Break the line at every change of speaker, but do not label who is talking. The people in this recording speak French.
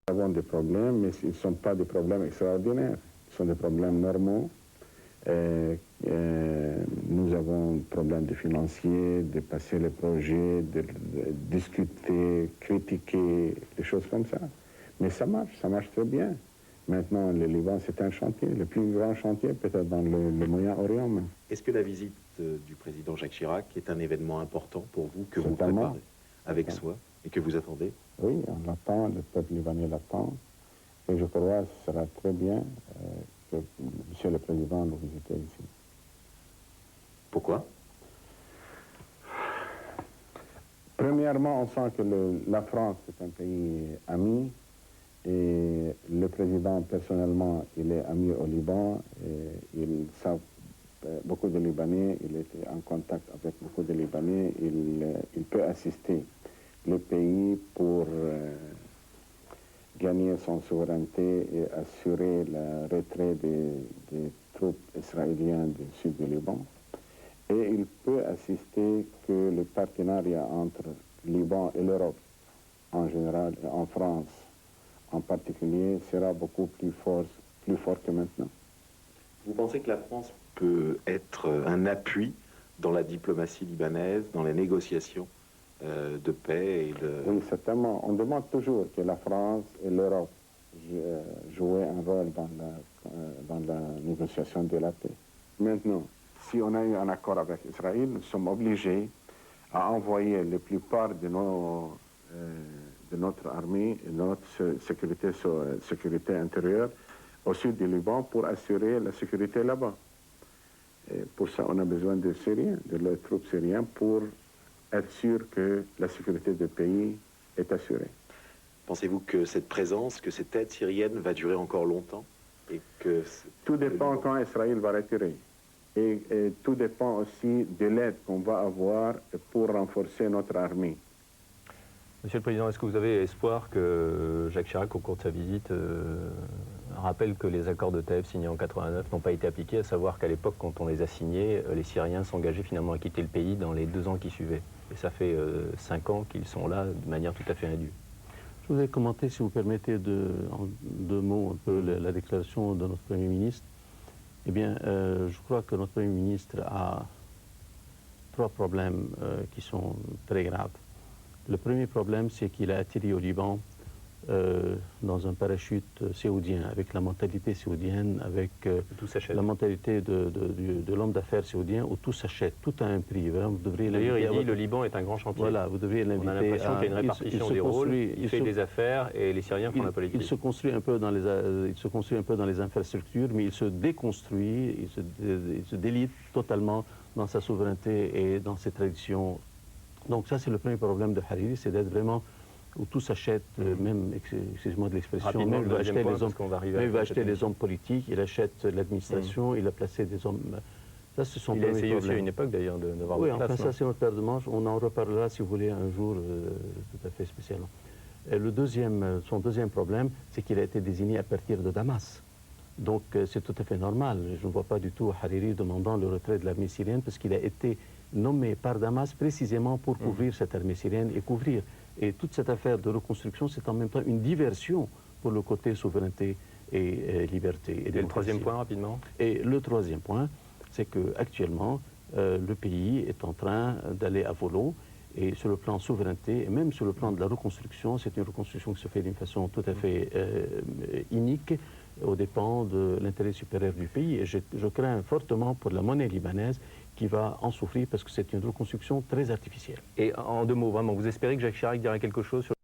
Nous avons des problèmes, mais ce ne sont pas des problèmes extraordinaires. Ce sont des problèmes normaux. Nous avons des problèmes de financiers, de passer les projets, de discuter, critiquer, des choses comme ça. Mais ça marche très bien. Maintenant, le Liban, c'est un chantier, le plus grand chantier peut-être dans le Moyen-Orient même.
Est-ce que la visite du président Jacques Chirac est un événement important pour vous, que vous
Certainement.
préparez avec soi et que vous attendez?
Oui, on l'attend, le peuple libanais l'attend. Et je crois que ce sera très bien que M. le Président nous visite ici.
Pourquoi?
Premièrement, on sent que la France est un pays ami. Et le président, personnellement, il est ami au Liban. Et il savent beaucoup de Libanais. Il était en contact avec beaucoup de Libanais. Il peut assister le pays pour gagner son souveraineté et assurer le retrait des troupes israéliennes du sud du Liban. Et il peut assister que le partenariat entre Liban et l'Europe, en général, et en France en particulier, sera beaucoup plus fort que maintenant.
Vous pensez que la France peut être un appui dans la diplomatie libanaise, dans les négociations de paix et de...
Oui, certainement. On demande toujours que la France et l'Europe jouent un rôle dans la négociation de la paix. Maintenant, si on a eu un accord avec Israël, nous sommes obligés à envoyer la plupart de notre armée et de notre sécurité intérieure au sud du Liban pour assurer la sécurité là-bas. Et pour ça, on a besoin de Syriens, de leurs troupes syriennes pour être sûr que la sécurité du pays est assurée.
Pensez-vous que cette présence, que cette aide syrienne va durer encore longtemps et que
tout dépend quand Israël va retirer. Et tout dépend aussi de l'aide qu'on va avoir pour renforcer notre armée.
Monsieur le Président, est-ce que vous avez espoir que Jacques Chirac, au cours de sa visite, rappelle que les accords de Taïf signés en 89 n'ont pas été appliqués, à savoir qu'à l'époque, quand on les a signés, les Syriens s'engageaient finalement à quitter le pays dans les 2 ans qui suivaient. Et ça fait 5 ans qu'ils sont là de manière tout à fait indue.
Je voudrais commenter, si vous permettez, en 2 mots un peu la déclaration de notre Premier ministre. Eh bien, je crois que notre Premier ministre a 3 problèmes qui sont très graves. Le premier problème, c'est qu'il a atterri au Liban dans un parachute saoudien, avec la mentalité saoudienne, avec la mentalité de l'homme d'affaires saoudien, où tout s'achète, tout a un prix.
D'ailleurs, il dit le Liban est un grand chantier.
Voilà, vous devriez l'inviter.
On a l'impression qu'il y a une répartition des rôles, il fait des affaires et les Syriens font la politique.
Il se construit un peu dans les infrastructures, mais il se déconstruit, il se délite totalement dans sa souveraineté et dans ses traditions. Donc ça, c'est le premier problème de Hariri, c'est d'être vraiment où tout s'achète, même, excusez-moi de l'expression, même il va acheter les hommes politiques, il achète l'administration, il a placé des hommes... Ça, ce sont
il a essayé aussi à une époque d'ailleurs d'avoir
oui,
une place.
Oui, enfin ça c'est notre paire de manches, on en reparlera si vous voulez un jour tout à fait spécialement. Son deuxième problème, c'est qu'il a été désigné à partir de Damas. Donc c'est tout à fait normal, je ne vois pas du tout Hariri demandant le retrait de l'armée syrienne parce qu'il a été nommé par Damas précisément pour couvrir cette armée syrienne et couvrir. Et toute cette affaire de reconstruction, c'est en même temps une diversion pour le côté souveraineté et liberté.
Et le troisième point, rapidement?
Et le troisième point, c'est qu'actuellement, le pays est en train d'aller à volo. Et sur le plan souveraineté, et même sur le plan de la reconstruction, c'est une reconstruction qui se fait d'une façon tout à fait inique, aux dépens de l'intérêt supérieur du pays. Et je crains fortement pour la monnaie libanaise qui va en souffrir parce que c'est une reconstruction très artificielle.
Et en 2 mots, vraiment, vous espérez que Jacques Chirac dira quelque chose sur